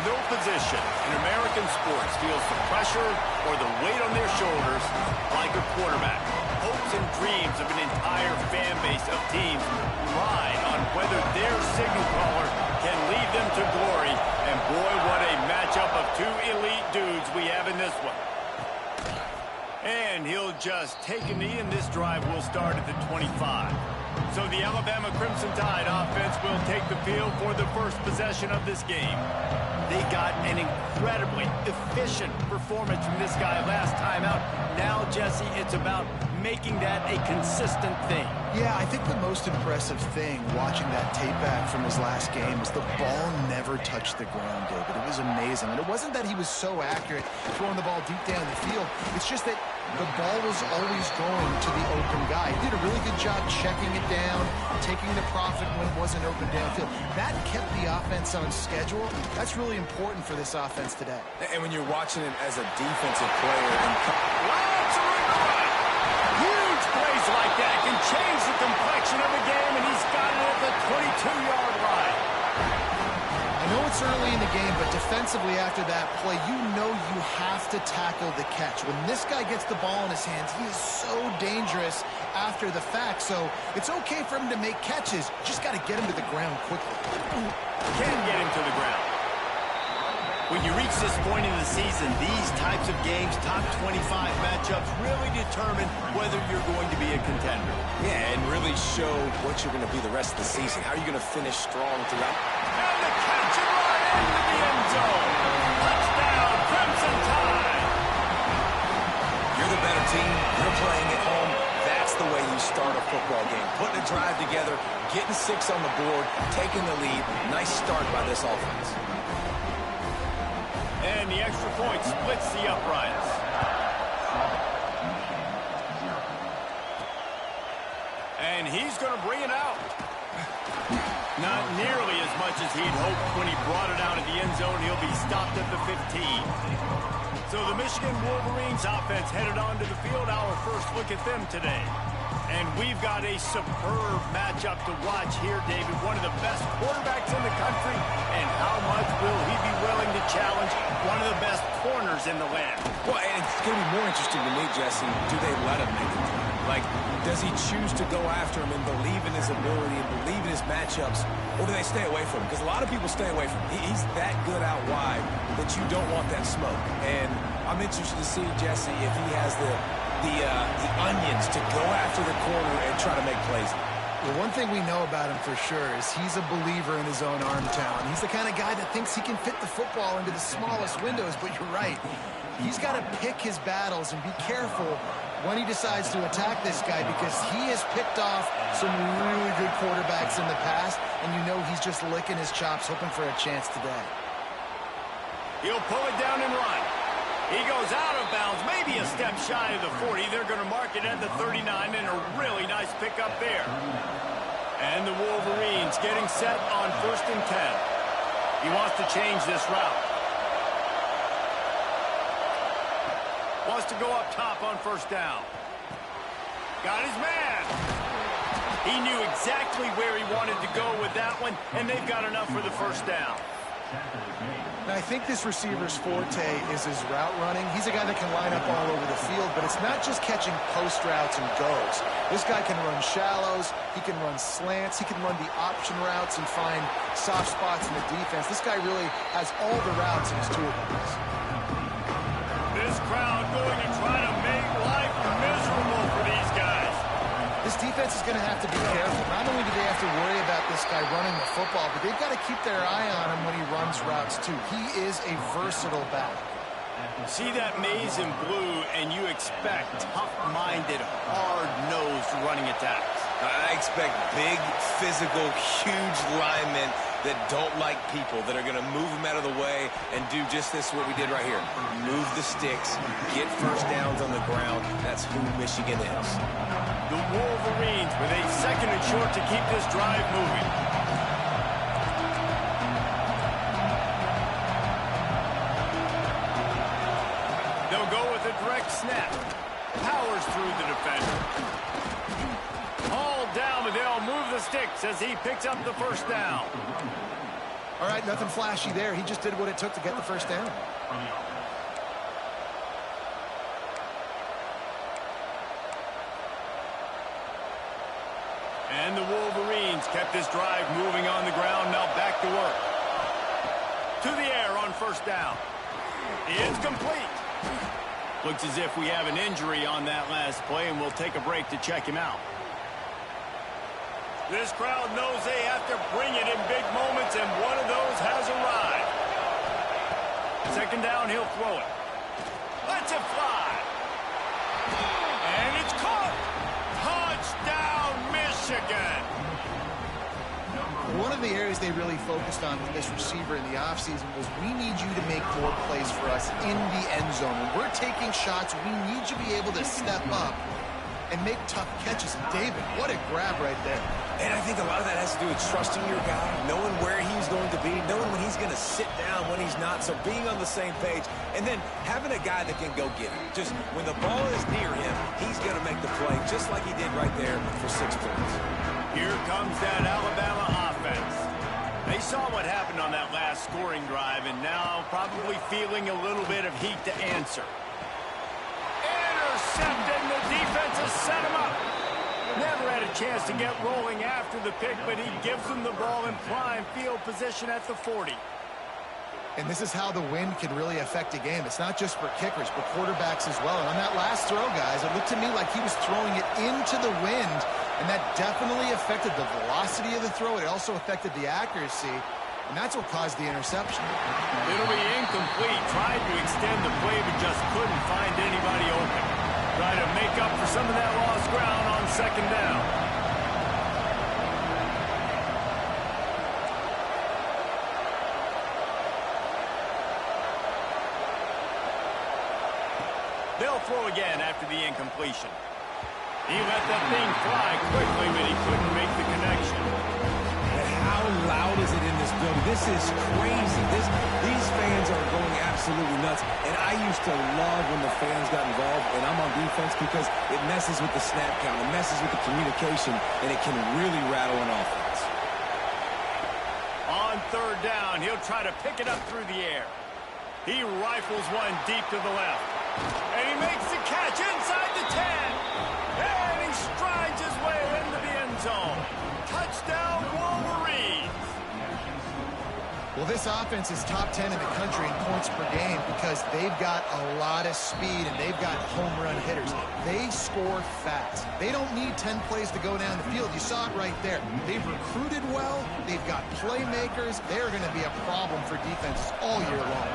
No position in American sports feels the pressure or the weight on their shoulders like a quarterback. Hopes and dreams of an entire fan base of teams ride on whether their signal caller can lead them to glory. And boy, what a matchup of two elite dudes we have in this one. And he'll just take a knee, and this drive will start at the 25. So the Alabama Crimson Tide offense will take the field for the first possession of this game. They got an incredibly efficient performance from this guy last time out. Now, Jesse, it's about making that a consistent thing. Yeah, I think the most impressive thing watching that tape back from his last game was the ball never touched the ground, David. It was amazing. And it wasn't that he was so accurate throwing the ball deep down the field. It's just that the ball was always going to the open guy. He did a really good job checking it down, taking the profit when it wasn't open downfield. That kept the offense on schedule. That's really important for this offense today. And when you're watching it as a defensive player, huge plays like that can change the complexion of the game, and he's got it at the 22-yard line. I know it's early in the game, but defensively after that play, you know you have to tackle the catch. When this guy gets the ball in his hands, he is so dangerous after the fact. So it's okay for him to make catches. You just got to get him to the ground quickly. Can't get him to the ground. When you reach this point in the season, these types of games, top 25 matchups, really determine whether you're going to be a contender. yeah, and really show what you're going to be the rest of the season. How are you going to finish strong throughout? And the catch and run into the end zone. Touchdown, Crimson Tide. You're the better team. You're playing at home. That's the way you start a football game. Putting a drive together, getting 6 on the board, taking the lead. Nice start by this offense. And the extra point splits the uprights. And he's going to bring it out. Not nearly as much as he'd hoped when he brought it out of the end zone. He'll be stopped at the 15. So the Michigan Wolverines offense headed onto the field. Our first look at them today. And we've got a superb matchup to watch here, David. One of the best quarterbacks in the country. And how much will he be willing to challenge one of the best corners in the land? Well, and it's going to be more interesting to me, Jesse. Do they let him make it? Like, does he choose to go after him and believe in his ability and believe in his matchups? Or do they stay away from him? Because a lot of people stay away from him. He's that good out wide that you don't want that smoke. And I'm interested to see, Jesse, if he has the onions to go after the corner and try to make plays. Well, one thing we know about him for sure is he's a believer in his own arm talent. He's the kind of guy that thinks he can fit the football into the smallest windows, but you're right. He's got to pick his battles and be careful when he decides to attack this guy, because he has picked off some really good quarterbacks in the past, and you know he's just licking his chops, hoping for a chance today. He'll pull it down and run. He goes out of bounds, maybe a step shy of the 40. They're going to mark it at the 39, and a really nice pickup there. And the Wolverines getting set on 1st and 10. He wants to change this route. Wants to go up top on 1st down. Got his man. He knew exactly where he wanted to go with that one, and they've got enough for the 1st down. Now, I think this receiver's forte is his route running. He's a guy that can line up all over the field, but it's not just catching post routes and goes. This guy can run shallows, he can run slants, he can run the option routes and find soft spots in the defense. This guy really has all the routes in his toolbox. This crowd going to try to make life miserable for these guys. This defense is going to have to be careful. Not only do they have to worry about this guy running the football, but they've got to keep their eye on him when he runs routes too. He is a versatile back. See that maze in blue, and you expect tough-minded, hard-nosed running attacks. I expect big, physical, huge linemen that don't like people, that are going to move them out of the way and do just this, what we did right here. Move the sticks, get 1st downs on the ground. That's who Michigan is. The Wolverines with a 2nd and short to keep this drive moving. They'll go with a direct snap. Powers through the defender. All down, but they'll move the sticks as he picks up the 1st down. All right, nothing flashy there. He just did what it took to get the first down. And the Wolverines kept this drive moving on the ground. Now back to work. To the air on first down. It's complete. Looks as if we have an injury on that last play, and we'll take a break to check him out. This crowd knows they have to bring it in big moments, and one of those has arrived. Second down, he'll throw it. Lets it fly. And it's caught. Touchdown, Michigan. One of the areas they really focused on with this receiver in the offseason was we need you to make more plays for us in the end zone. When we're taking shots, we need you to be able to step up and make tough catches. And David, what a grab right there. And I think a lot of that has to do with trusting your guy, knowing where he's going to be, knowing when he's going to sit down, when he's not. So being on the same page, and then having a guy that can go get it. Just when the ball is near him, he's going to make the play, just like he did right there for 6 points. Here comes that Alabama offense. They saw what happened on that last scoring drive, and now probably feeling a little bit of heat to answer. Intercepted, and the defense has set him up. Never had a chance to get rolling after the pick, but he gives them the ball in prime field position at the 40. And this is how the wind can really affect a game. It's not just for kickers, but quarterbacks as well. And on that last throw, guys, it looked to me like he was throwing it into the wind, and that definitely affected the velocity of the throw. It also affected the accuracy, and that's what caused the interception. It'll be incomplete. Tried to extend the play, but just couldn't find anybody open. Try to make up for some of that lost ground on second down. They'll throw again after the incompletion. He let that thing fly quickly, but he couldn't make the connection. And how loud is it in this building? This is crazy. These fans are going absolutely nuts. And I used to love when the fans got involved, and I'm on defense because it messes with the snap count. It messes with the communication, and it can really rattle an offense. On third down, he'll try to pick it up through the air. He rifles one deep to the left. And he makes the catch inside the 10. And he strides his way into the end zone. Touchdown, Wolverines. Well, this offense is top 10 in the country in points per game because they've got a lot of speed and they've got home run hitters. They score fast. They don't need 10 plays to go down the field. You saw it right there. They've recruited well. They've got playmakers. They're going to be a problem for defenses all year long.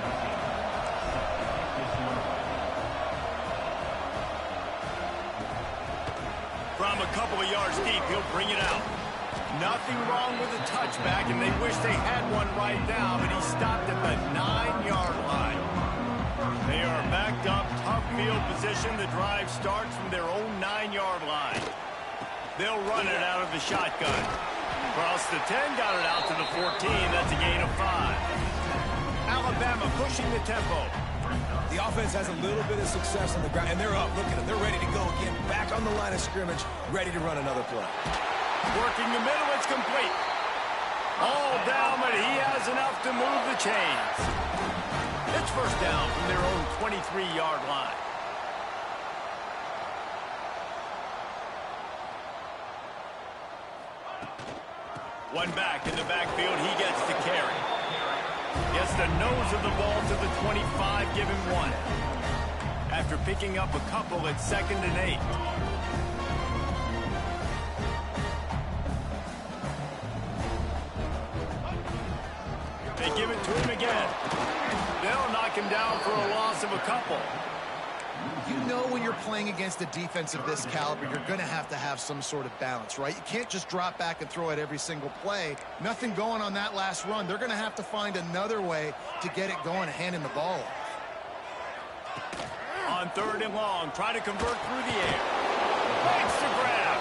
From a couple of yards deep, he'll bring it out. Nothing wrong with the touchback, and they wish they had one right now, but he stopped at the 9-yard line. They are backed up, tough field position. The drive starts from their own 9-yard line. They'll run it out of the shotgun. Across the 10, got it out to the 14. That's a gain of 5. Alabama pushing the tempo. The offense has a little bit of success on the ground, and they're up. Look at them. They're ready to go again. Back on the line of scrimmage, ready to run another play. Working the middle, it's complete. All down, but he has enough to move the chains. It's first down from their own 23-yard line. One back in the backfield, he gets the carry. Gets the nose of the ball to the 25, give him 1. After picking up a couple at 2nd and 8. They give it to him again. They'll knock him down for a loss of a couple. You know when you're playing against a defense of this caliber, you're going to have some sort of balance, right? You can't just drop back and throw it every single play. Nothing going on that last run. They're going to have to find another way to get it going, handing the ball off. On 3rd and long, try to convert through the air. Makes the grab.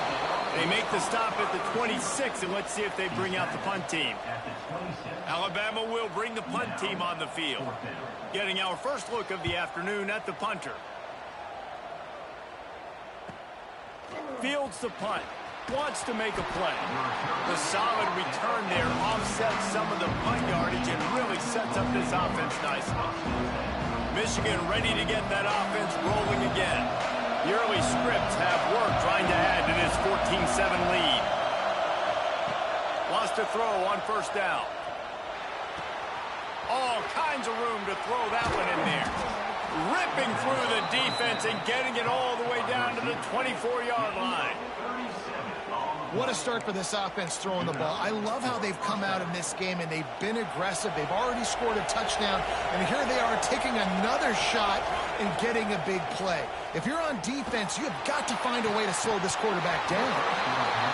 They make the stop at the 26, and let's see if they bring out the punt team. Alabama will bring the punt team on the field. Getting our first look of the afternoon at the punter. Fields the punt. wants to make a play. The solid return there offsets some of the punt yardage and really sets up this offense nicely. Michigan ready to get that offense rolling again. The early scripts have worked trying to add to this 14-7 lead. Wants to throw on first down. All kinds of room to throw that one in there. Ripping through the defense and getting it all the way down to the 24-yard line. What a start for this offense throwing the ball. I love how they've come out in this game, and they've been aggressive. They've already scored a touchdown, and here they are taking another shot and getting a big play. If you're on defense, you have got to find a way to slow this quarterback down.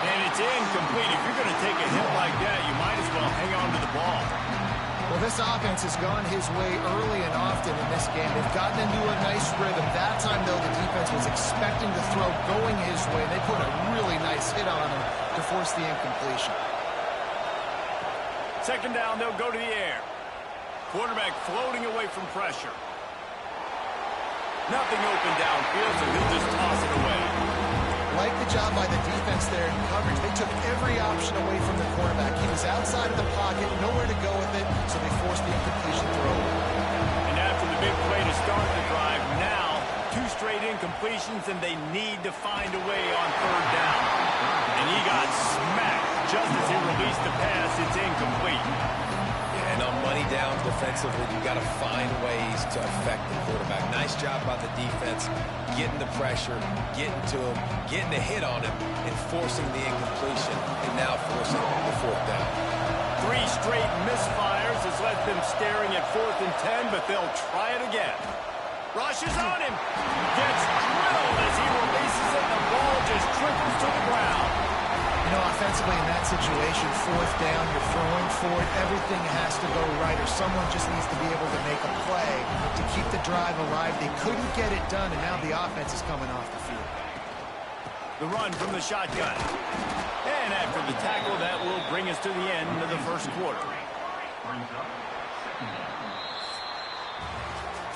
And it's incomplete. If you're going to take a hit like that, you might as well hang on to the ball. Well, this offense has gone his way early and often in this game. They've gotten into a nice rhythm. That time, though, the defense was expecting the throw going his way. They put a really nice hit on him to force the incompletion. Second down, they'll go to the air. Quarterback floating away from pressure. Nothing open downfield, so he'll just toss it away. Like the job by the defense there in coverage. They took every option away from the quarterback. He was outside of the pocket, nowhere to go with it, so they forced the incompletion throw. And after the big play to start the drive, now 2 straight incompletions, and they need to find a way on third down. And he got smacked just as he released the pass. It's incomplete. And on money down defensively, you've got to find ways to affect the quarterback. Nice job by the defense, getting the pressure, getting to him, getting a hit on him, and forcing the incompletion, and now forcing the fourth down. 3 straight misfires has left them staring at 4th and 10, but they'll try it again. Rushes on him. Gets drilled as he releases it. The ball just trickles to the ground. You know, offensively in that situation, 4th down, you're throwing for it. Everything has to go right, or someone just needs to be able to make a play to keep the drive alive. They couldn't get it done, and now the offense is coming off the field. The run from the shotgun. And after the tackle, that will bring us to the end of the first quarter.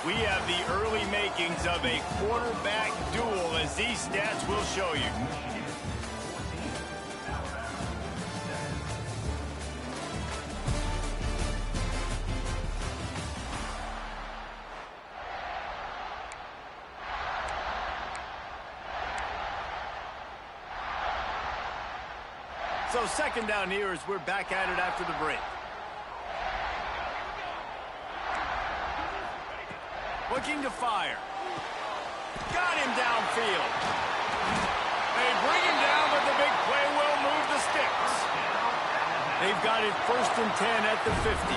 We have the early makings of a quarterback duel, as these stats will show you. So second down here as we're back at it after the break. Looking to fire. Got him downfield. They bring him down, but the big play will move the sticks. They've got it 1st and 10 at the 50.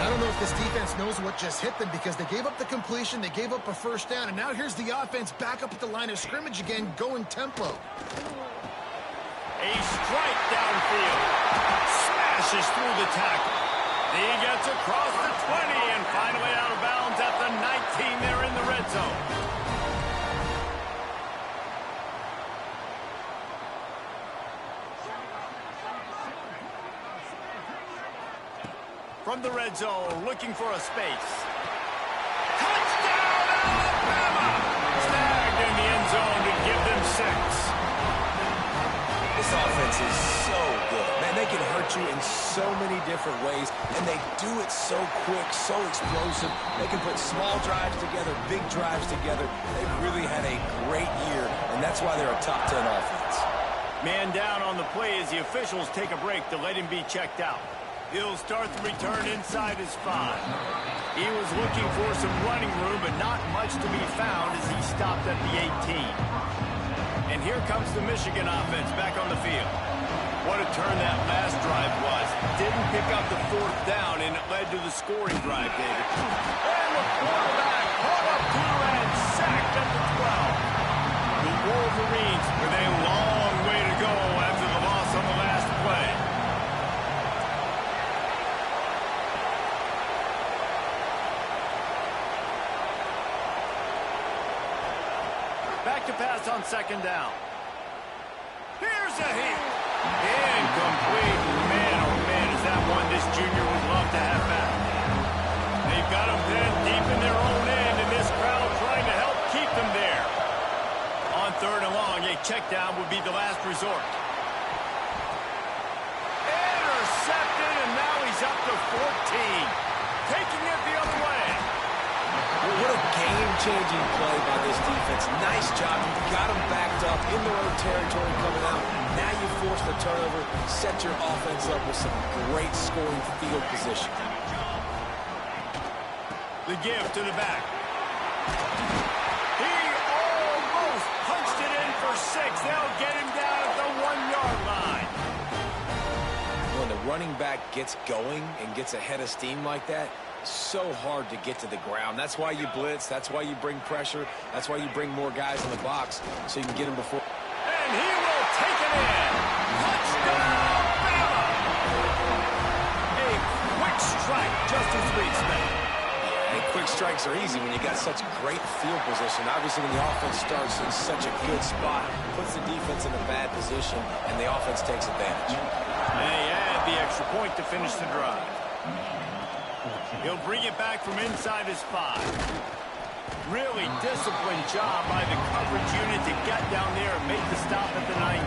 I don't know if this defense knows what just hit them, because they gave up the completion, they gave up a 1st down, and now here's the offense back up at the line of scrimmage again, going tempo. A strike downfield. Smashes through the tackle. He gets across the 20 and finally out of bounds at the 19 there in the red zone. From the red zone, looking for a space. Touchdown, Alabama! Snagged in the end zone to give them 6. This offense is so good. Man, they can hurt you in so many different ways, and they do it so quick, so explosive. They can put small drives together, big drives together. They've really had a great year, and that's why they're a top 10 offense. Man down on the play as the officials take a break to let him be checked out. He'll start the return inside his 5. He was looking for some running room, but not much to be found as he stopped at the 18. And here comes the Michigan offense back on the field. What a turn that last drive was. Didn't pick up the 4th down, and it led to the scoring drive, David. And the quarterback caught up to and sacked at the 12. The Wolverines with a long way to go after the loss on the last play. Back to pass on second down. Here's a hit. Incomplete. Man, oh man, is that one this junior would love to have back. They've got him pinned deep in their own end, and this crowd trying to help keep them there. On 3rd and long, yeah, check down would be the last resort. Intercepted, and now he's up to 14. Taking it the other way. Well, what a game-changing play by this defense. Nice job. You got them backed up in their own territory coming out. Now you force the turnover, set your offense up with some great scoring field position. The give to the back. He almost punched it in for 6. They'll get him down at the 1-yard line. When the running back gets going and gets ahead of steam like that, so hard to get to the ground. That's why you blitz. That's why you bring pressure. That's why you bring more guys in the box so you can get him before. And he will take it in. Touchdown, Bama! A quick strike, just as we expected. And quick strikes are easy when you got such great field position. Obviously, when the offense starts in such a good spot, puts the defense in a bad position, and the offense takes advantage. And they add the extra point to finish the drive. He'll bring it back from inside his 5. Really disciplined job by the coverage unit to get down there and make the stop at the 19.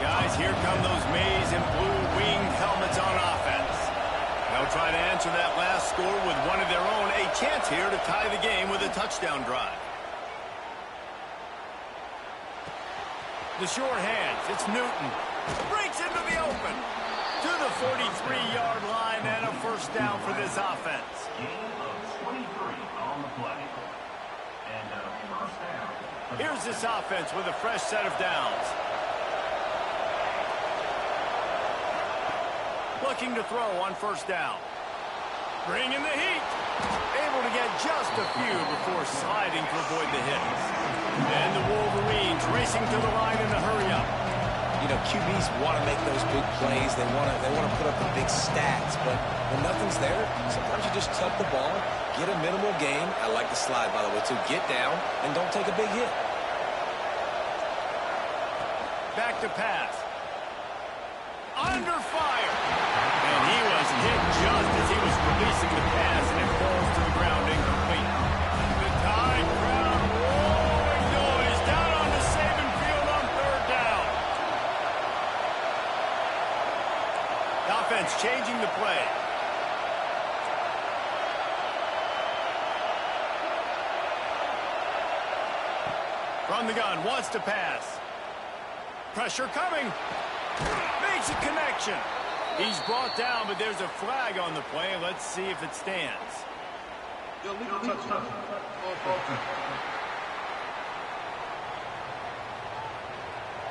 Guys, here come those maize and blue winged helmets on offense. They'll try to answer that last score with one of their own. A chance here to tie the game with a touchdown drive. The short hands. It's Newton. Breaks into the open. To the 43-yard line and a first down for this offense. Here's this offense with a fresh set of downs. Looking to throw on first down. Bringing the heat. Able to get just a few before sliding to avoid the hits. And the Wolverines racing to the line in a hurry-up. You know, QBs want to make those big plays. They want to put up the big stats. But when nothing's there, sometimes you just tuck the ball, get a minimal gain. I like the slide, by the way, too. Get down and don't take a big hit. Back to pass. Under fire. And he was hit just as he was releasing the pass, and it falls to the ground incomplete. The Tide crowd rolling noise down on the Saban field on third down. The offense changing the play. From the gun, wants to pass. Pressure coming. Makes a connection. He's brought down, but there's a flag on the play. Let's see if it stands.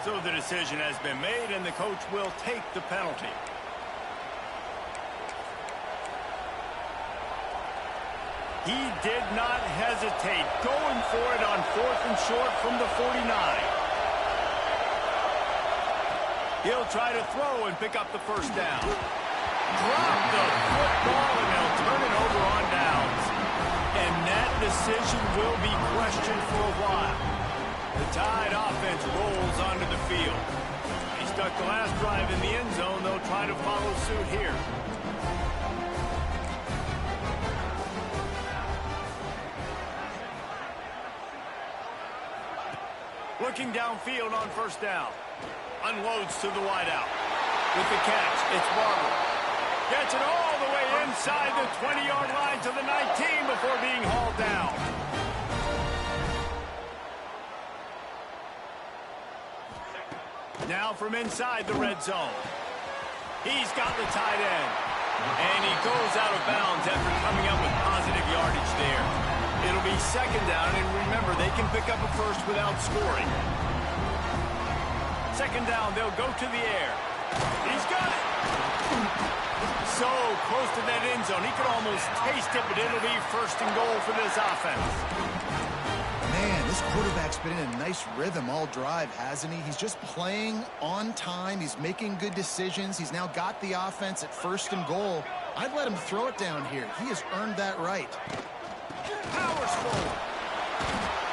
So the decision has been made, and the coach will take the penalty. He did not hesitate, going for it on 4th and short from the 49. He'll try to throw and pick up the first down. Drop the football, and they'll turn it over on downs. And that decision will be questioned for a while. The Tide offense rolls onto the field. He stuck the last drive in the end zone. They'll try to follow suit here. Looking downfield on first down. Unloads to the wideout. With the catch, it's Barber. Gets it all the way inside the 20-yard line to the 19 before being hauled down. Now from inside the red zone. He's got the tight end. And he goes out of bounds after coming up with positive yardage there. It'll be second down, and remember, they can pick up a first without scoring. Second down, they'll go to the air. He's got it. So close to that end zone. He could almost taste it, but it'll be first and goal for this offense. Man, this quarterback's been in a nice rhythm all drive, hasn't he? He's just playing on time. He's making good decisions. He's now got the offense at first and goal. I'd let him throw it down here. He has earned that right. Powers forward.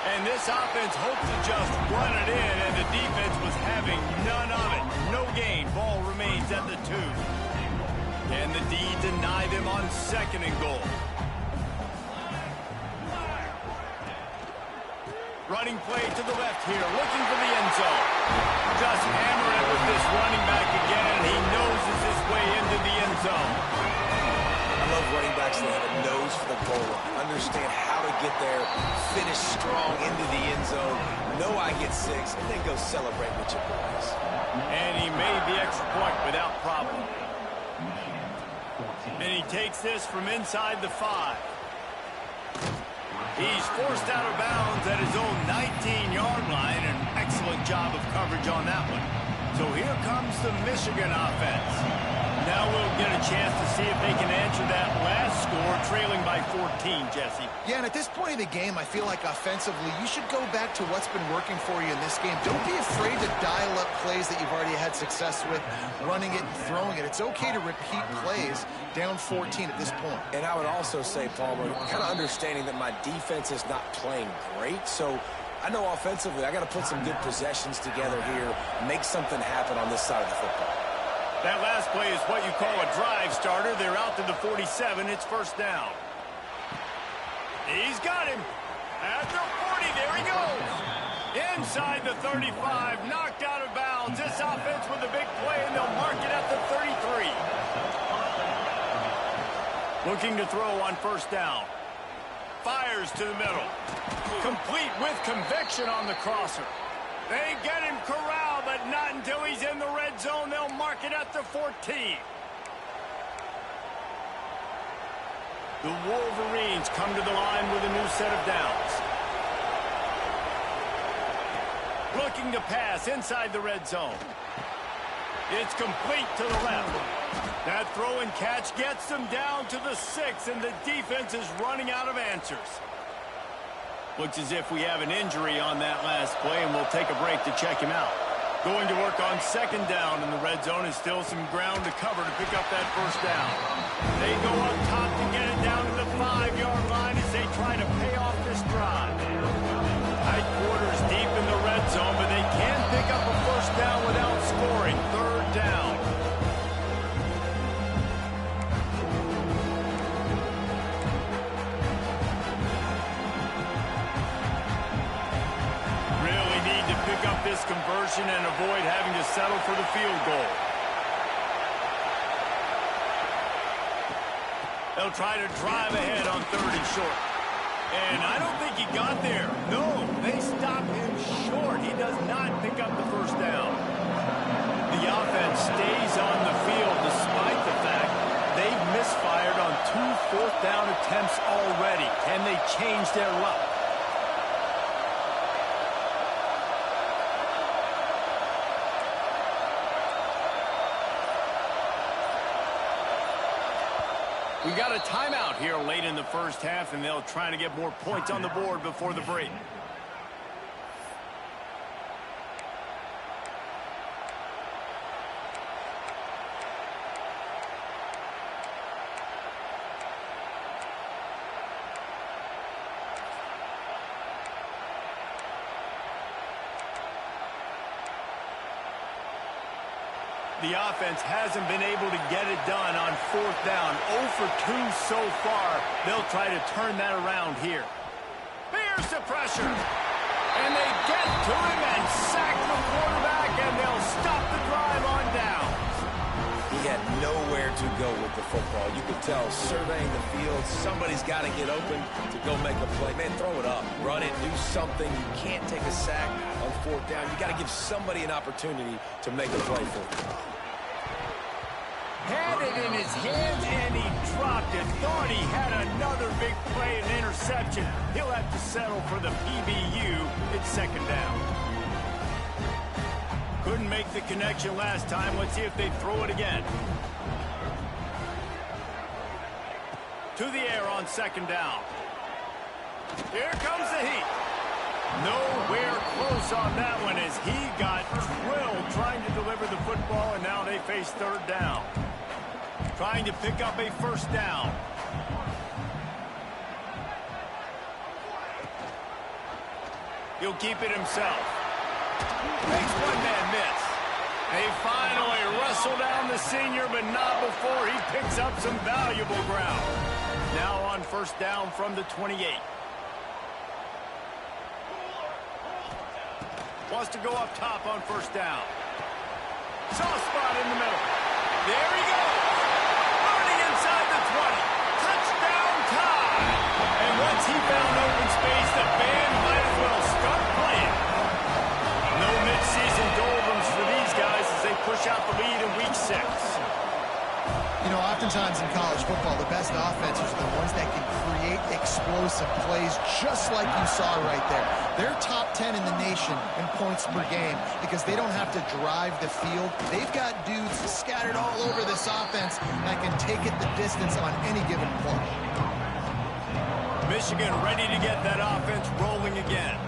And this offense hoped to just run it in, and the defense was having none of it. No gain. Ball remains at the 2. Can the D deny them on second and goal? Running play to the left here, looking for the end zone. Just hammering it with this running back again. He noses his way into the end zone. I love running backs that have a nose for the goal, understand how to get there, finish strong into the end zone, know I get 6, and then go celebrate with your boys. And he made the extra point without problem. And he takes this from inside the 5. He's forced out of bounds at his own 19-yard line. An excellent job of coverage on that one. So here comes the Michigan offense. Now we'll get a chance to see if they can answer that last score, trailing by 14, Jesse. Yeah, and at this point in the game, I feel like offensively, you should go back to what's been working for you in this game. Don't be afraid to dial up plays that you've already had success with, running it and throwing it. It's okay to repeat plays down 14 at this point. And I would also say, Palmer, kind of understanding that my defense is not playing great, so I know offensively I got to put some good possessions together here, make something happen on this side of the football. That last play is what you call a drive starter. They're out to the 47. It's first down. He's got him. At the 40, there he goes. Inside the 35, knocked out of bounds. This offense with a big play, and they'll mark it at the 33. Looking to throw on first down. Fires to the middle. Complete with conviction on the crosser. They get him corralled, but not until he's in the red zone. They'll mark it at the 14. The Wolverines come to the line with a new set of downs. Looking to pass inside the red zone. It's complete to the left. That throw and catch gets them down to the 6, and the defense is running out of answers. Looks as if we have an injury on that last play, and we'll take a break to check him out. Going to work on second down, and the red zone is still some ground to cover to pick up that first down. They go up top to get it down to the 5-yard line as they try to pay off this drive. Tight quarters deep in the red zone, but they can pick up a first down without scoring. Third down. This conversion and avoid having to settle for the field goal. They'll try to drive ahead on 3rd and short. And I don't think he got there. No, they stopped him short. He does not pick up the first down. The offense stays on the field despite the fact they've misfired on 2 fourth-down attempts already. Can they change their luck? We got a timeout here late in the first half, and they'll try to get more points on the board before the break. The offense hasn't been able to get it done on 4th down. 0 for 2 so far. They'll try to turn that around here. Here's the pressure. And they get to him and sack the quarterback, and they'll stop the drive on down. He had nowhere to go with the football. You could tell, surveying the field, somebody's got to get open to go make a play. Man, throw it up. Run it. Do something. You can't take a sack on 4th down. You got to give somebody an opportunity to make a play for you. Had it in his hands, and he dropped it. Thought he had another big play and interception. He'll have to settle for the PBU. It's 2nd down. Couldn't make the connection last time. Let's see if they throw it again. To the air on 2nd down. Here comes the heat. Nowhere close on that one as he got drilled trying to deliver the football, and now they face 3rd down. Trying to pick up a first down. He'll keep it himself. Makes one man miss. They finally wrestle down the senior, but not before he picks up some valuable ground. Now on first down from the 28. wants to go up top on first down. Soft spot in the middle. There he goes. Running inside the 20. Touchdown tie. And once he found open space, the band might as well start playing. No mid-season doldrums for these guys as they push out the lead in week 6. You know, oftentimes in college football, the best offenses are the ones that can create explosive plays just like you saw right there. They're top 10 in the nation in points per game because they don't have to drive the field. They've got dudes scattered all over this offense that can take it the distance on any given play. Michigan ready to get that offense rolling again.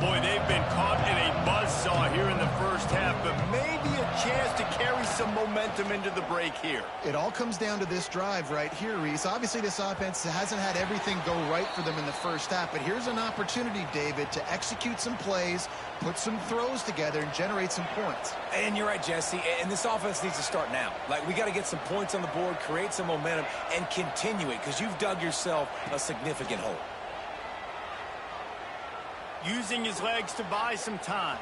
Boy, they've been caught in a buzzsaw here in the first half, but maybe a chance to carry some momentum into the break here. It all comes down to this drive right here, Reese. Obviously, this offense hasn't had everything go right for them in the first half, but here's an opportunity, David, to execute some plays, put some throws together, and generate some points. And you're right, Jesse, and this offense needs to start now. Like, we got to get some points on the board, create some momentum, and continue it, because you've dug yourself a significant hole. Using his legs to buy some time.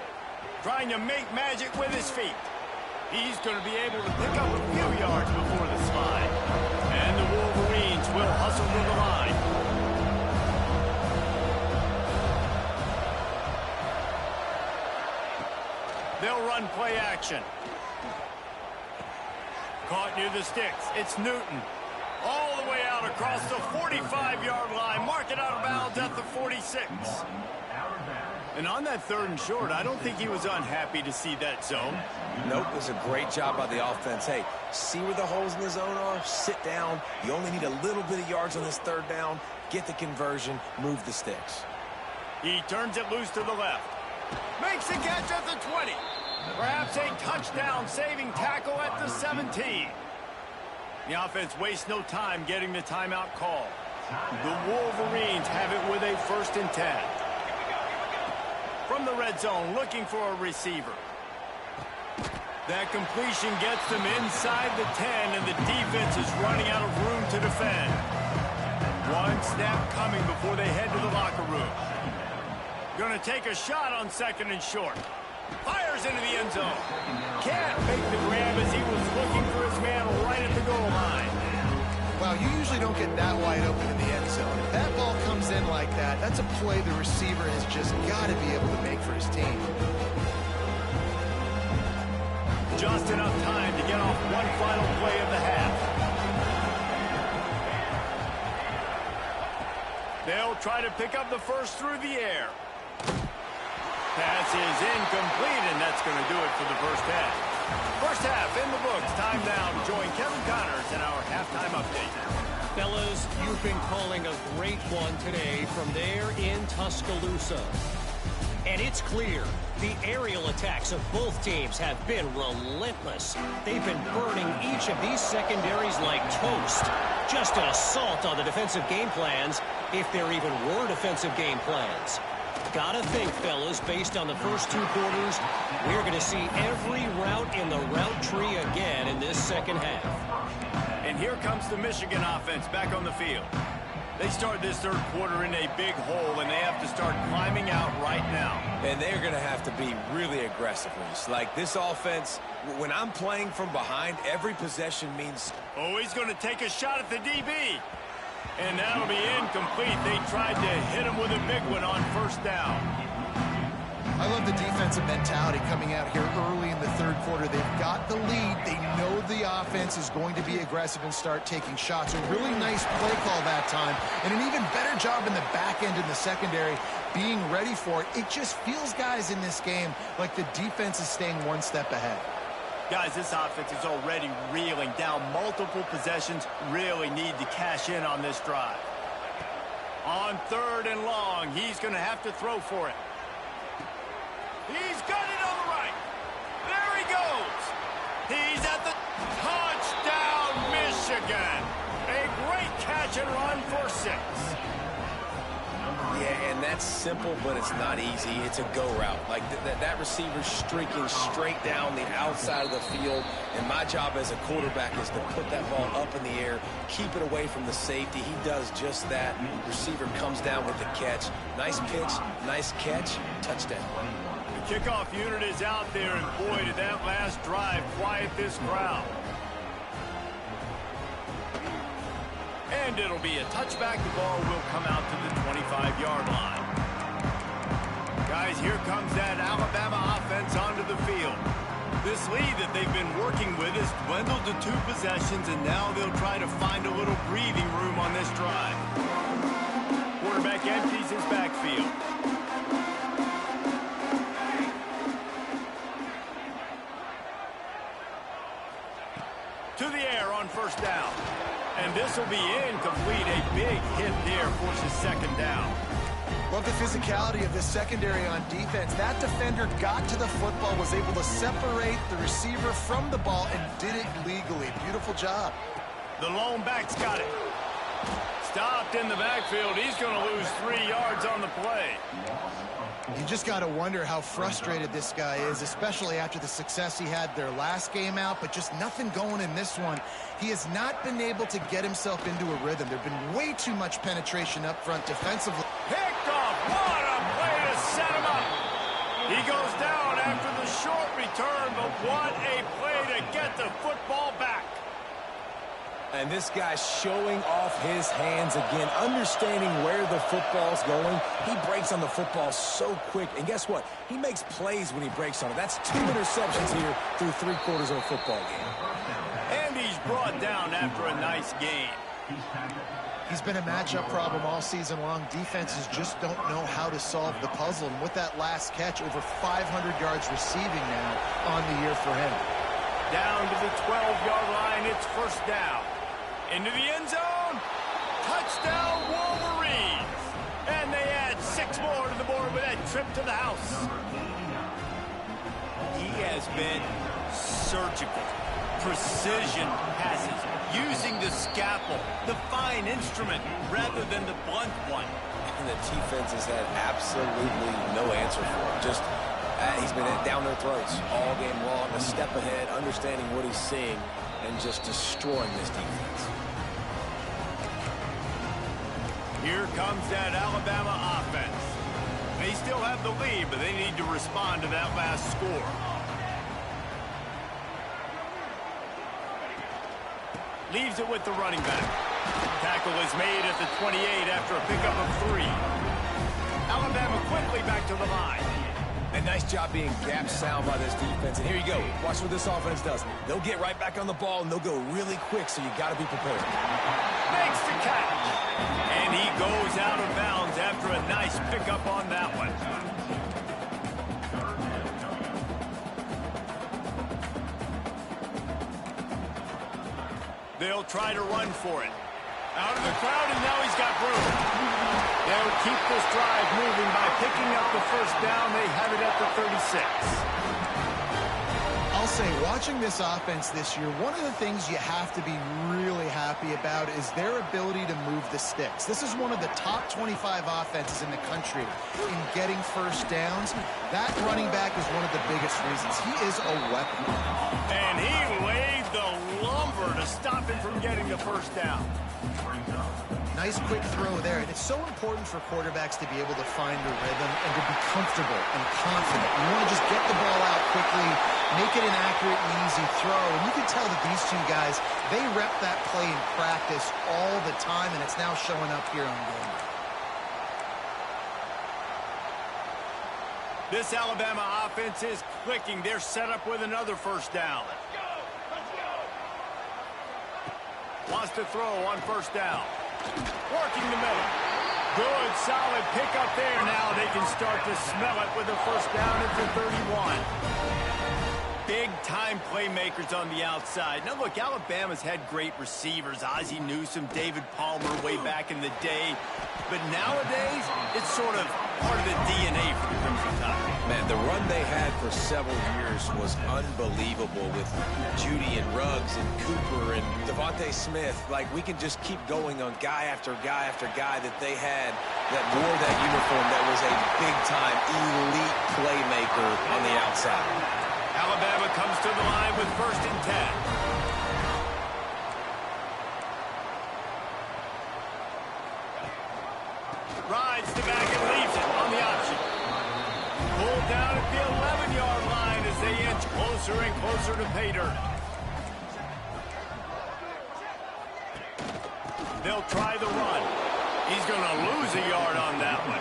Trying to make magic with his feet. He's going to be able to pick up a few yards before the slide. And the Wolverines will hustle to the line. They'll run play action. Caught near the sticks. It's Newton. All the way out across the 45-yard line. Mark it out of bounds at the 46. And on that 3rd and short, I don't think he was unhappy to see that zone. Nope, it was a great job by the offense. Hey, see where the holes in the zone are? Sit down. You only need a little bit of yards on this 3rd down. Get the conversion. Move the sticks. He turns it loose to the left. Makes a catch at the 20. Perhaps a touchdown-saving tackle at the 17. The offense wastes no time getting the timeout call. The Wolverines have it with a 1st and 10. From the red zone, looking for a receiver. That completion gets them inside the 10, and the defense is running out of room to defend. One snap coming before they head to the locker room. Going to take a shot on 2nd and short. Fires into the end zone. Can't make the grab as he was looking for his man right at the goal line. Wow, you usually don't get that wide open in the end zone. If that ball comes in like that, that's a play the receiver has just got to be able to make for his team. Just enough time to get off one final play of the half. They'll try to pick up the first through the air. Pass is incomplete, and that's going to do it for the first half. First half in the books. Time now to join Kevin Connors in our halftime update. Fellas, you've been calling a great one today from there in Tuscaloosa. And it's clear the aerial attacks of both teams have been relentless. They've been burning each of these secondaries like toast. Just an assault on the defensive game plans, if there even were defensive game plans. Gotta think, fellas, based on the first 2 quarters, we're going to see every route in the route tree again in this second half. And here comes the Michigan offense back on the field. They start this 3rd quarter in a big hole, and they have to start climbing out right now. And they're going to have to be really aggressive. Like this offense, when I'm playing from behind, every possession means... Oh, he's going to take a shot at the DB. And that'll be incomplete. They tried to hit him with a big one on 1st down. I love the defensive mentality coming out here early in the 3rd quarter. They've got the lead. They know the offense is going to be aggressive and start taking shots. A really nice play call that time, and an even better job in the back end in the secondary being ready for it. It just feels, guys, in this game like the defense is staying one step ahead. Guys, this offense is already reeling down multiple possessions. Really need to cash in on this drive. On 3rd and long, he's going to have to throw for it. He's got it on the right. There he goes. He's at the touchdown, Michigan. A great catch and run for 6. Yeah, and that's simple, but it's not easy. It's a go route. Like that receiver's streaking straight down the outside of the field, and my job as a quarterback is to put that ball up in the air, keep it away from the safety. He does just that. Receiver comes down with the catch. Nice pitch, nice catch, touchdown. Kickoff unit is out there, and boy, did that last drive quiet this crowd. And it'll be a touchback. The ball will come out to the 25-yard line. Guys, here comes that Alabama offense onto the field. This lead that they've been working with has dwindled to 2 possessions, and now they'll try to find a little breathing room on this drive. Quarterback empties his backfield. To the air on first down. And this will be incomplete. A big hit there forces second down. Love the physicality of this secondary on defense. That defender got to the football, was able to separate the receiver from the ball, and did it legally. Beautiful job. The lone back's got it. Stopped in the backfield. He's going to lose 3 yards on the play. You just got to wonder how frustrated this guy is, especially after the success he had their last game out, but just nothing going in this one. He has not been able to get himself into a rhythm. There's been way too much penetration up front defensively. Picked off. What a play to set him up. He goes down after the short return, but what a play to get the football back. And this guy's showing off his hands again, understanding where the football's going. He breaks on the football so quick. And guess what? He makes plays when he breaks on it. That's 2 interceptions here through 3 quarters of a football game. And he's brought down after a nice gain. He's been a matchup problem all season long. Defenses just don't know how to solve the puzzle. And with that last catch, over 500 yards receiving now on the year for him. Down to the 12-yard line, it's first down. Into the end zone. Touchdown, Wolverines. And they add 6 more to the board with that trip to the house. He has been surgical. Precision passes. Using the scalpel, the fine instrument, rather than the blunt one. And the defense has had absolutely no answer for him. Just, he's been down their throats all game long. A step ahead, understanding what he's seeing, and just destroying this defense. Here comes that Alabama offense. They still have the lead, but they need to respond to that last score. Leaves it with the running back. Tackle is made at the 28 after a pickup of 3. Alabama quickly back to the line. And nice job being gap sound by this defense. And here you go. Watch what this offense does. They'll get right back on the ball, and they'll go really quick, so you got to be prepared. Makes the catch. And he goes out of bounds after a nice pickup on that one. They'll try to run for it. Out of the crowd, and now he's got room. They'll keep this drive moving by picking up the first down. They have it at the 36. I'll say, watching this offense this year, one of the things you have to be really happy about is their ability to move the sticks. This is one of the top 25 offenses in the country in getting first downs. That running back is one of the biggest reasons. He is a weapon. And he laid the lumber to stop him from getting the first down. Nice quick throw there. And it's so important for quarterbacks to be able to find a rhythm and to be comfortable and confident. You want to just get the ball out quickly, make it an accurate and easy throw. And you can tell that these 2 guys, they rep that play in practice all the time, and it's now showing up here on game day. This Alabama offense is clicking. They're set up with another first down. Wants to throw on first down. Working the middle. Good, solid pickup there. Now they can start to smell it with a first down at the 31. Big-time playmakers on the outside. Now, look, Alabama's had great receivers. Ozzie Newsome, David Palmer way back in the day. But nowadays, it's sort of part of the DNA for the Crimson Tide. Man, the run they had for several years was unbelievable with Judy and Ruggs and Cooper and Devontae Smith. Like, we can just keep going on guy after guy after guy that they had that wore that uniform that was a big-time elite playmaker on the outside. Alabama comes to the line with first and 10. Rides the back and leaves it on the option. Pulled down at the 11. closer and closer to pay dirt. They'll try the run. He's going to lose a yard on that one.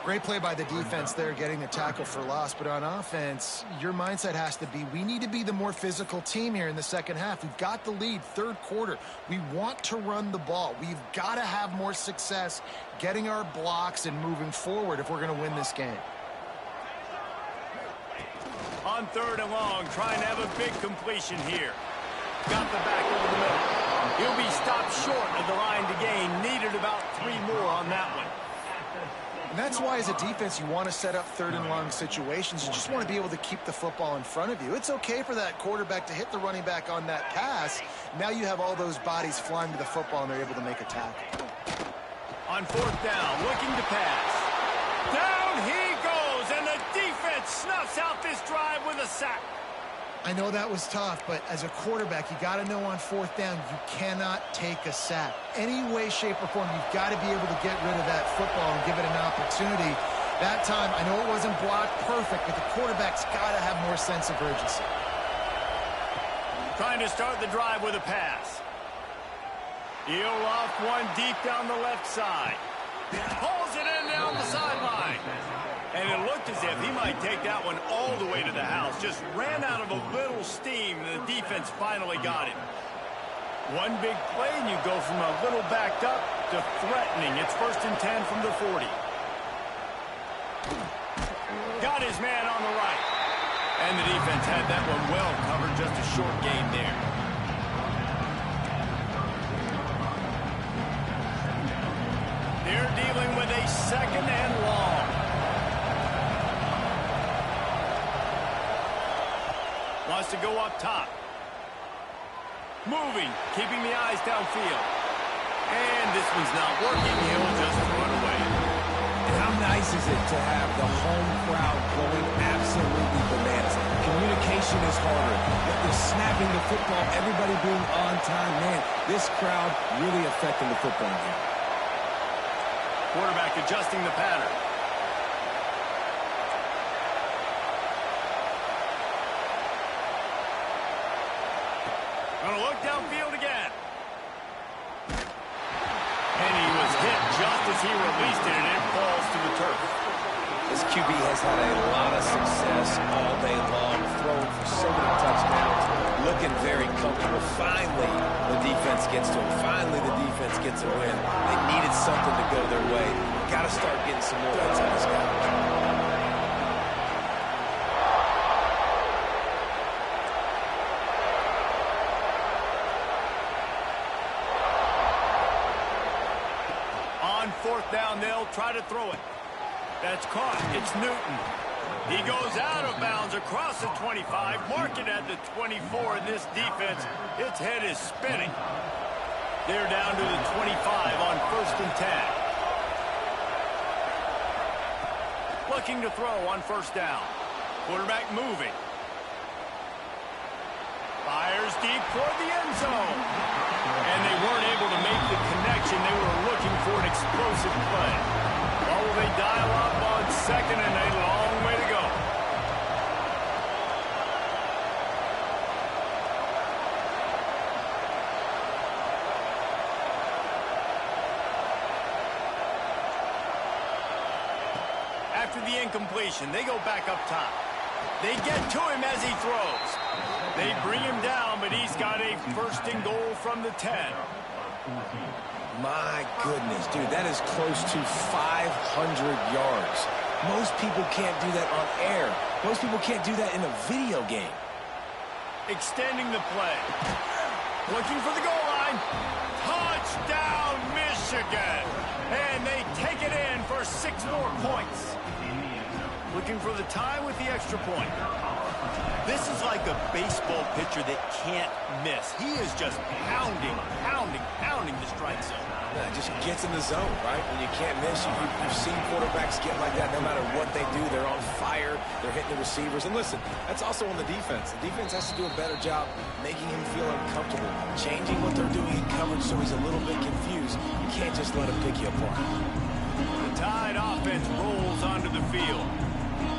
Great play by the defense there, getting the tackle for loss. But on offense, your mindset has to be, we need to be the more physical team here in the second half. We've got the lead, third quarter. We want to run the ball. We've got to have more success getting our blocks and moving forward if we're going to win this game. On third and long, trying to have a big completion here. Got the back over the middle. He'll be stopped short of the line to gain. Needed about 3 more on that one. And that's why, as a defense, you want to set up third and long situations. You just want to be able to keep the football in front of you. It's okay for that quarterback to hit the running back on that pass. Now you have all those bodies flying to the football, and they're able to make a tackle. On fourth down, looking to pass. Down he goes, and the defense snuffs out this drive with a sack. I know that was tough, but as a quarterback, you got to know on fourth down, you cannot take a sack. Any way, shape, or form, you've got to be able to get rid of that football and give it an opportunity. That time, I know it wasn't blocked perfect, but the quarterback's got to have more sense of urgency. Trying to start the drive with a pass. He'll off one deep down the left side. Pulls it in down the sideline. And it looked as if he might take that one all the way to the house. Just ran out of a little steam, and the defense finally got him. One big play, and you go from a little backed up to threatening. It's 1st and 10 from the 40. Got his man on the right. And the defense had that one well covered. Just a short gain there. They're dealing with a 2nd and long. Wants to go up top. Moving, keeping the eyes downfield. And this one's not working. He'll just run away. And how nice is it to have the home crowd going absolutely bananas? Communication is harder. They're snapping the football, everybody being on time. Man, this crowd really affecting the football game. Quarterback adjusting the pattern. Gonna look downfield again. And he was hit just as he released it, and it falls to the turf. This QB has had a lot of success all day long, throwing for so many touchdowns, looking very comfortable. Finally, the defense gets to him. Finally, the defense gets a win. They needed something to go their way. Got to start getting some more hits on this guy. Fourth down, they'll try to throw it. That's caught. It's Newton. He goes out of bounds across the 25, mark it at the 24, and this defense, its head is spinning. They're down to the 25 on 1st and 10. Looking to throw on 1st down. Quarterback moving. Fires deep toward the end zone. And they weren't able to make the connection. They were looking for an explosive play. Well, will they dial up on 2nd and a long way to go? After the incompletion, they go back up top. They get to him as he throws. They bring him down, but he's got a 1st and goal from the 10. My goodness, dude, that is close to 500 yards. Most people can't do that on air. Most people can't do that in a video game. Extending the play. Looking for the goal line. Touchdown, Michigan. And they take it in for 6 more points. Looking for the tie with the extra point. This is like a baseball pitcher that can't miss. He is just pounding the strike zone. Yeah, just gets in the zone, right? When you can't miss, you've seen quarterbacks get like that no matter what they do. They're on fire. They're hitting the receivers. And listen, that's also on the defense. The defense has to do a better job making him feel uncomfortable, changing what they're doing in coverage so he's a little bit confused. You can't just let him pick you apart. The Tide offense rolls onto the field.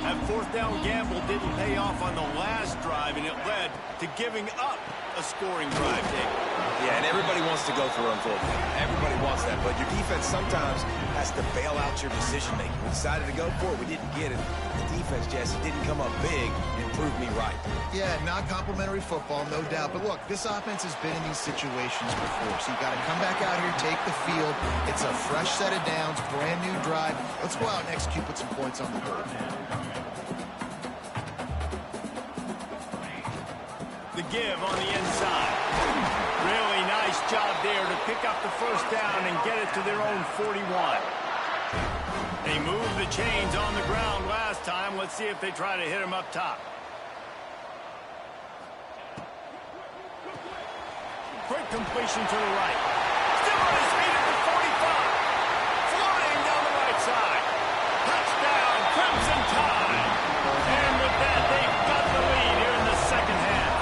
That fourth down gamble didn't pay off on the last drive, and it led to giving up a scoring drive, Dave. Yeah, and everybody wants to go for it on fourth down. Everybody wants that, but your defense sometimes has to bail out your decision-making. We decided to go for it. We didn't get it. The defense, Jesse, didn't come up big and prove me right. Yeah, not complimentary football, no doubt. But look, this offense has been in these situations before, so you got to come back out here, take the field. It's a fresh set of downs, brand new drive. Let's go out and execute, put some points on the board. The give on the inside. Really nice job there to pick up the first down and get it to their own 41. They moved the chains on the ground last time. Let's see if they try to hit him up top. Quick completion to the right. Still on his feet at the 45. Flying down the right side. Touchdown, Crimson Tide. And with that, they've got the lead here in the second half.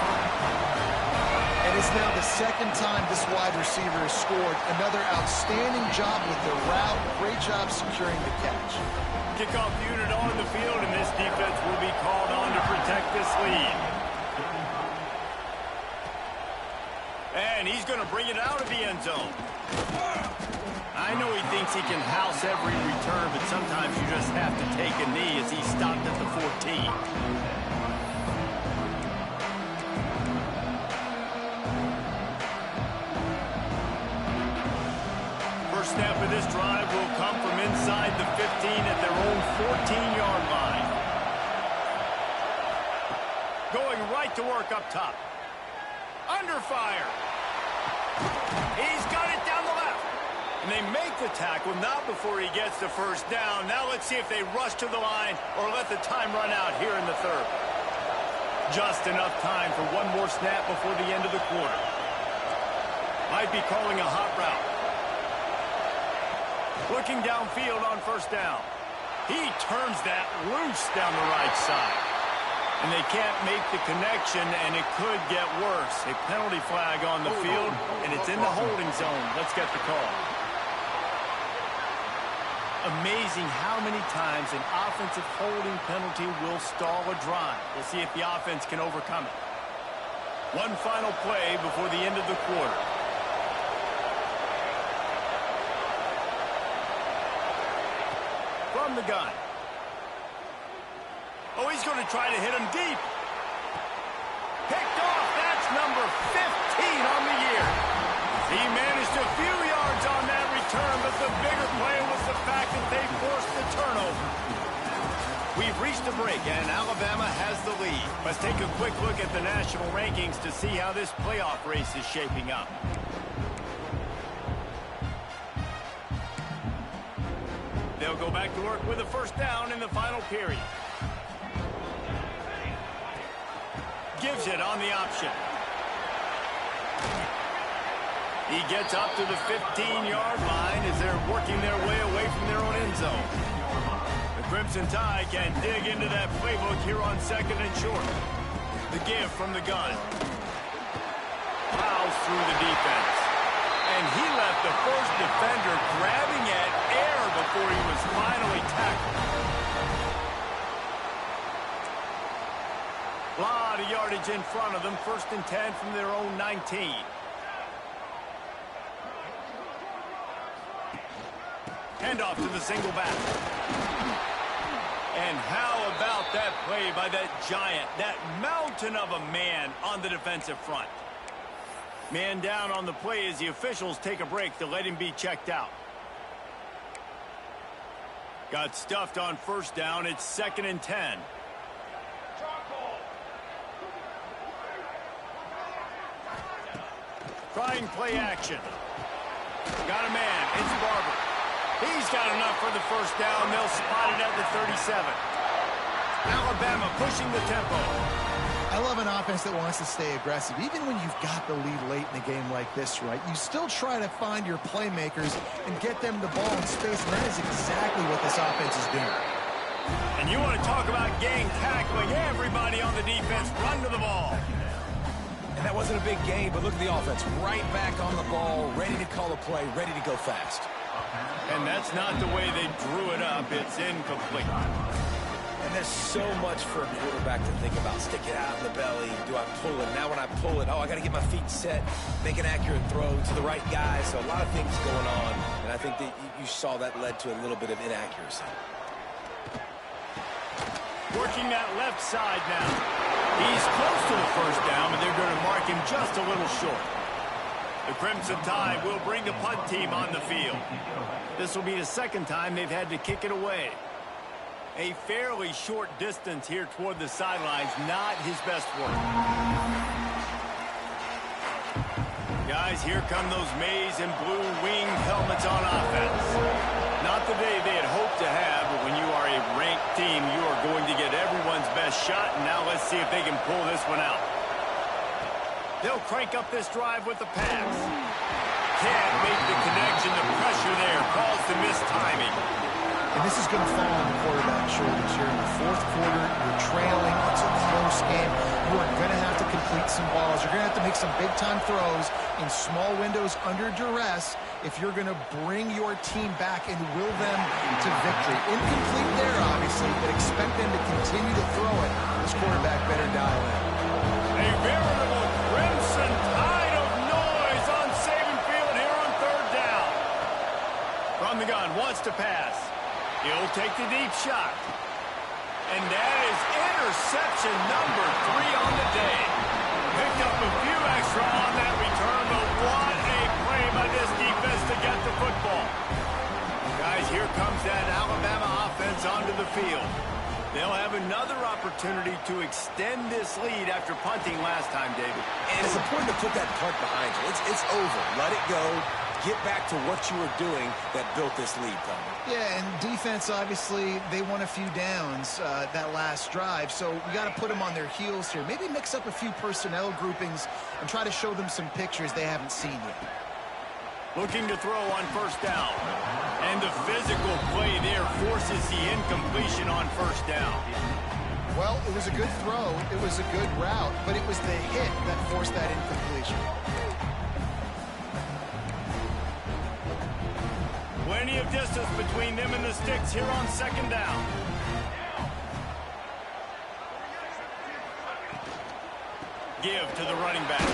And it's now the second time this wide receiver has scored. Another outstanding job with the route. Great job securing the catch. Kickoff unit on the field, and this defense will be called on to protect this lead. And he's going to bring it out of the end zone. I know he thinks he can house every return, but sometimes you just have to take a knee as he stopped at the 14. First snap of this drive will come from inside the 15 at their own 14-yard line. Going right to work up top. Under fire. He's got it down the left. And they make the tackle, not before he gets the first down. Now let's see if they rush to the line or let the time run out here in the third. Just enough time for one more snap before the end of the quarter. Might be calling a hot route. Looking downfield on first down. He turns that loose down the right side. And they can't make the connection, and it could get worse. A penalty flag on the field, and it's in the holding zone. Let's get the call. Amazing how many times an offensive holding penalty will stall a drive. We'll see if the offense can overcome it. One final play before the end of the quarter. From the gun. Oh, he's going to try to hit him deep. Picked off. That's number 15 on the year. He managed a few yards on that return, but the bigger play was the fact that they forced the turnover. We've reached a break, and Alabama has the lead. Let's take a quick look at the national rankings to see how this playoff race is shaping up. They'll go back to work with a first down in the final period. Gives it on the option. He gets up to the 15-yard line as they're working their way away from their own end zone. The Crimson Tide can dig into that playbook here on second and short. The give from the gun. Plows through the defense. And he left the first defender grabbing at air before he was finally tackled. A lot of yardage in front of them. First and 10 from their own 19. Handoff to the single back. And how about that play by that giant, that mountain of a man on the defensive front? Man down on the play as the officials take a break to let him be checked out. Got stuffed on first down. It's second and 10. Trying play action. Got a man. It's Barber. He's got enough for the first down. They'll spot it at the 37. Alabama pushing the tempo. I love an offense that wants to stay aggressive. Even when you've got the lead late in a game like this, right, you still try to find your playmakers and get them the ball in space, and that is exactly what this offense is doing. And you want to talk about gang tackling. Everybody on the defense run to the ball. And that wasn't a big game, but look at the offense. Right back on the ball, ready to call a play, ready to go fast. And that's not the way they drew it up. It's incomplete. And there's so much for a quarterback to think about. Stick it out in the belly. Do I pull it? Now when I pull it, oh, I got to get my feet set, make an accurate throw to the right guy. So a lot of things going on. And I think that you saw that led to a little bit of inaccuracy. Working that left side now. He's close to the first down, but they're going to mark him just a little short. The Crimson Tide will bring the punt team on the field. This will be the second time they've had to kick it away. A fairly short distance here toward the sidelines, not his best work. Guys, here come those maize and blue winged helmets on offense. Not the day they had hoped to have, but when you are a ranked team, you are going to get everyone's best shot, and now let's see if they can pull this one out. They'll crank up this drive with the pass. Can't make the connection. The pressure there calls the missed timing. And this is going to fall on the quarterback's shoulders here in the fourth quarter. You're trailing. It's a close game. You are going to have to complete some balls. You're going to have to make some big-time throws in small windows under duress if you're going to bring your team back and will them to victory. Incomplete there, obviously, but expect them to continue to throw it. This quarterback better dial in. A veritable Crimson Tide of noise on Saban Field here on third down. From the gun, wants to pass. He'll take the deep shot. And that is interception number 3 on the day. Picked up a few extra on that return, but what a play by this defense to get the football. Guys, here comes that Alabama offense onto the field. They'll have another opportunity to extend this lead after punting last time, David. And it's important to put that punt behind you. It's over. Let it go. Get back to what you were doing that built this lead, Tommy. Yeah, and defense, obviously, they won a few downs that last drive, so we got to put them on their heels here. Maybe mix up a few personnel groupings and try to show them some pictures they haven't seen yet. Looking to throw on first down. And the physical play there forces the incompletion on first down. Well, it was a good throw. It was a good route, but it was the hit that forced that incompletion. Plenty of distance between them and the sticks here on second down. Give to the running back.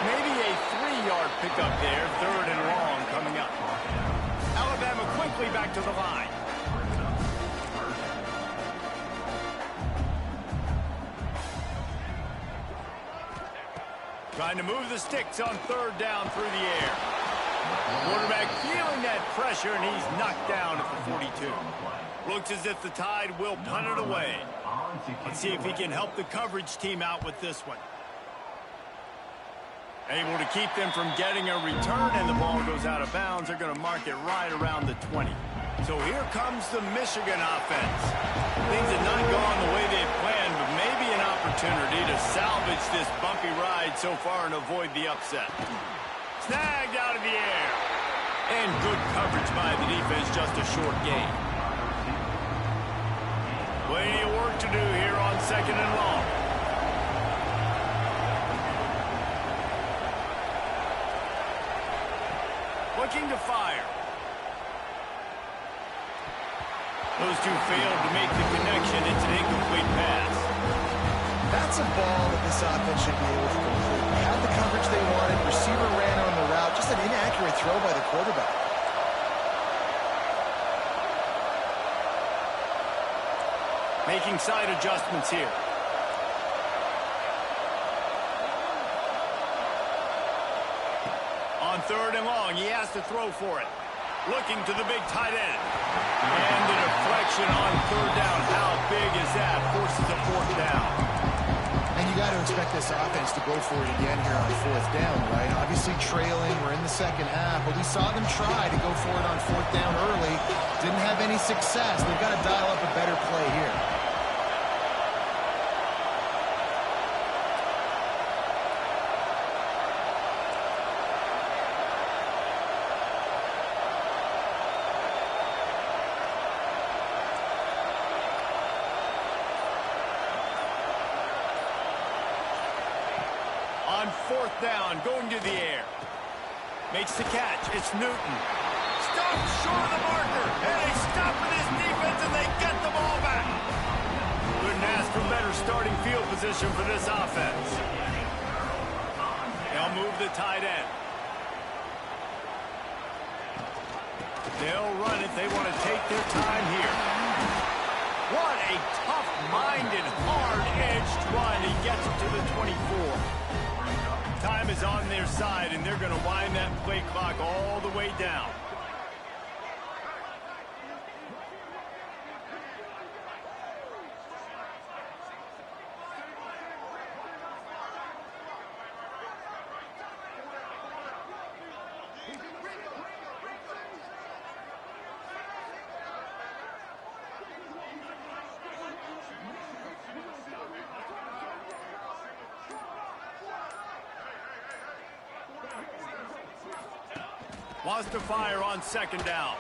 Maybe a 3-yard pickup there, third and long coming up. Alabama quickly back to the line. Trying to move the sticks on third down through the air. Quarterback feeling that pressure, and he's knocked down at the 42. Looks as if the Tide will punt it away. Let's see if he can help the coverage team out with this one. Able to keep them from getting a return, and the ball goes out of bounds. They're going to mark it right around the 20. So here comes the Michigan offense. Things have not gone the way they planned, but maybe an opportunity to salvage this bumpy ride so far and avoid the upset. Snagged out of the air. And good coverage by the defense, just a short gain. Plenty of work to do here on second and long. Looking to fire. Those two failed to make the connection. It's an incomplete pass. That's a ball that this offense should be able to complete. They had the coverage they wanted. Receiver ran on the route. Just an inaccurate throw by the quarterback. Making side adjustments here. On third and long, he has to throw for it. Looking to the big tight end. And the deflection on third down. How big is that? Forces a fourth down. And you got to expect this offense to go for it again here on fourth down, right? Obviously trailing. We're in the second half, but we saw them try to go for it on fourth down early. Didn't have any success. They've got to dial up a better play here. On fourth down, going to the air. Makes the catch. It's Newton. Stopped short of the marker. And they stop with his defense, and they get the ball back. position for this offense. They'll move the tight end. They'll run it. They want to take their time here. What a tough-minded, hard-edged run. He gets it to the 24. Time is on their side, and they're going to wind that play clock all the way down. Wants to fire on second down.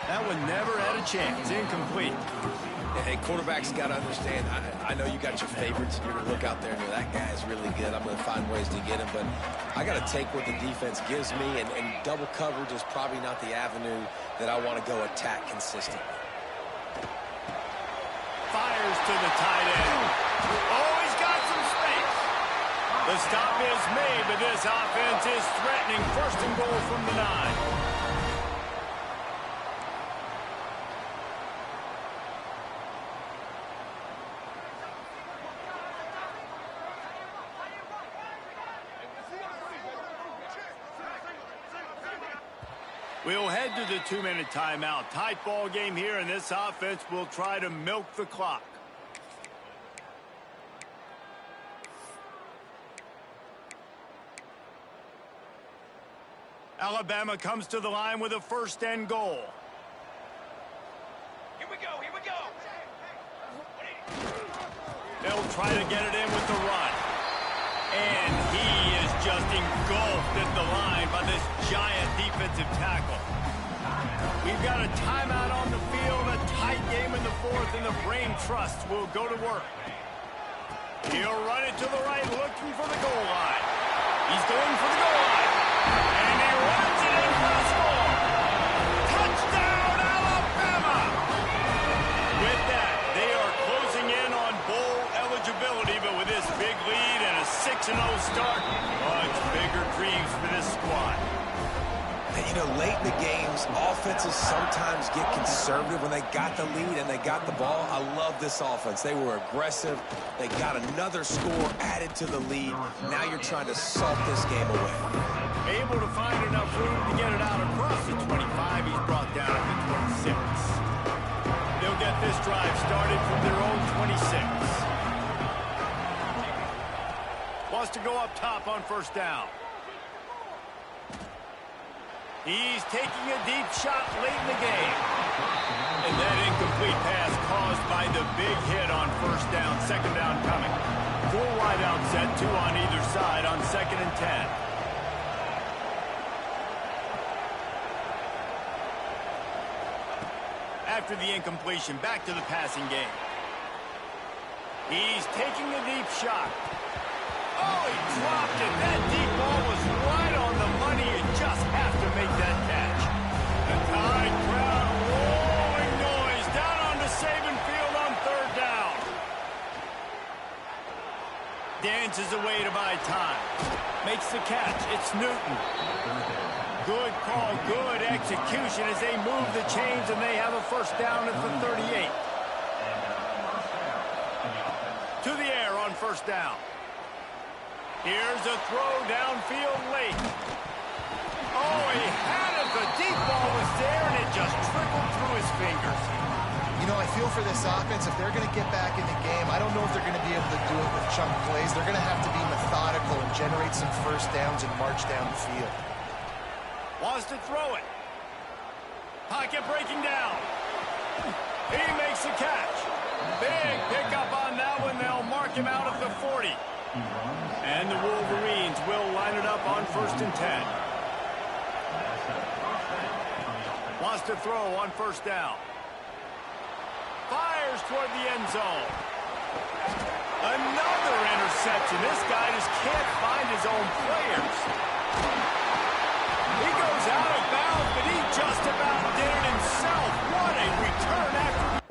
That one never had a chance. Incomplete. Hey, quarterbacks got to understand, I know you got your favorites. You're going to look out there and go, that guy's really good. I'm going to find ways to get him. But I got to take what the defense gives me, and double coverage is probably not the avenue that I want to go attack consistently. Fires to the tight end. Oh, he's got some space. The stop is made, but this offense is threatening. First and goal from the 9. We'll head to the 2-minute timeout. Tight ball game here, and this offense will try to milk the clock. Alabama comes to the line with a first and goal. Here we go, here we go. They'll try to get it in with the run. And he is just engulfed at the line by this giant defensive tackle. We've got a timeout on the field, a tight game in the fourth, and the brain trust will go to work. He'll run it to the right, looking for the goal line. He's going for the goal line. And he runs it in for the score. Touchdown, Alabama! With that, they are closing in on bowl eligibility, but with this big lead and a 6-0 start, much bigger dreams for this squad. And, you know, late in the games, offenses sometimes get conservative when they got the lead and they got the ball. I love this offense. They were aggressive. They got another score added to the lead. Now you're trying to salt this game away. Able to find enough room to get it out across the 25. He's brought down at the 26. They'll get this drive started from their own 26. Wants to go up top on first down. He's taking a deep shot late in the game. And that incomplete pass caused by the big hit on first down. Second down coming. 4 wide out set, 2 on either side on 2nd and 10. After the incompletion, back to the passing game. He's taking a deep shot. Oh, he dropped it. That deep ball was right on the money. You just have to make that catch. The Tide crowd rolling noise down onto Saban Field on 3rd down. Dances away to buy time. Makes the catch. It's Newton. Good call, good execution as they move the chains, and they have a first down at the 38. To the air on first down. Here's a throw downfield late. Oh, he had it. The deep ball was there, and it just trickled through his fingers. You know, I feel for this offense, if they're going to get back in the game, I don't know if they're going to be able to do it with chunk plays. They're going to have to be methodical and generate some first downs and march down the field. Wants to throw it. Pocket breaking down. He makes the catch. Big pickup on that one. They'll mark him out at the 40. And the Wolverines will line it up on 1st and 10. Wants to throw on first down. Fires toward the end zone. Another interception. This guy just can't find his own players. He goes out of bounds, but he just about did it himself. What a return after...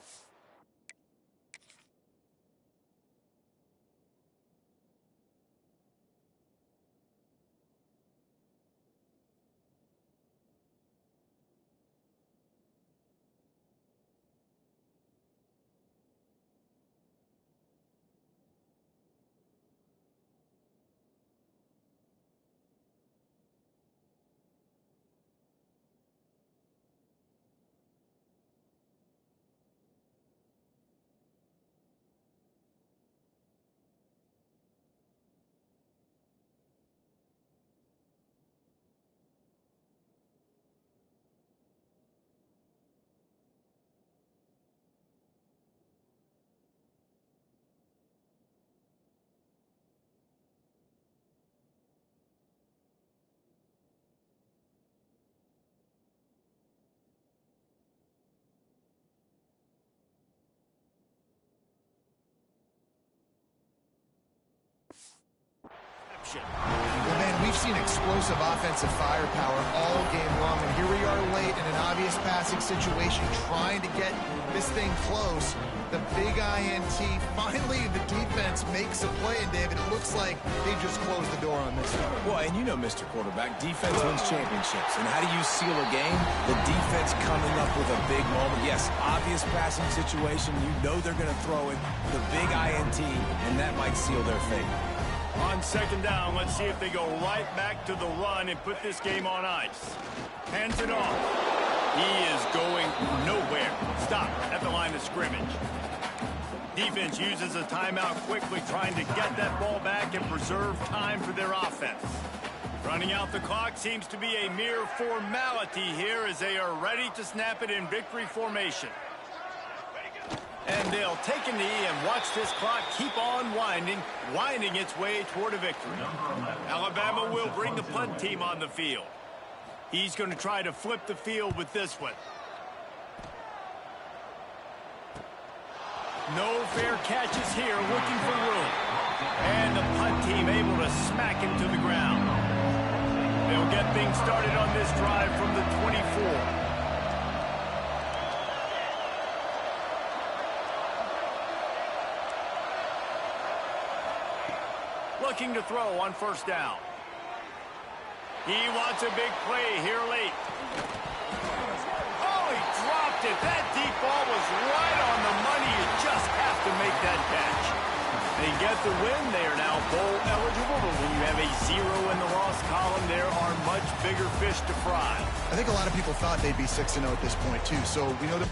possession. Well, man, we've seen explosive offensive firepower all game long, and here we are late in an obvious passing situation trying to get this thing close. The big INT, finally the defense makes a play, and David, it looks like they just closed the door on this one. Well, and you know, Mr. Quarterback, defense wins championships. And how do you seal a game? The defense coming up with a big moment. Yes, obvious passing situation. You know they're going to throw it. The big INT, and that might seal their fate. On second down, let's see if they go right back to the run and put this game on ice. Hands it off. He is going nowhere. Stop at the line of scrimmage. Defense uses a timeout quickly, trying to get that ball back and preserve time for their offense. Running out the clock seems to be a mere formality here as they are ready to snap it in victory formation. And they'll take a knee and watch this clock keep on winding its way toward a victory. Alabama will bring the punt team on the field. He's going to try to flip the field with this one. No fair catches here, looking for room. And the punt team able to smack him to the ground. They'll get things started on this drive from the 24. Looking to throw on first down. He wants a big play here late. Oh, he dropped it. That deep ball was right on the money. You just have to make that catch. They get the win. They are now bowl eligible, but when you have a 0 in the loss column, there are much bigger fish to fry. I think a lot of people thought they'd be 6-0 at this point, too, so we know that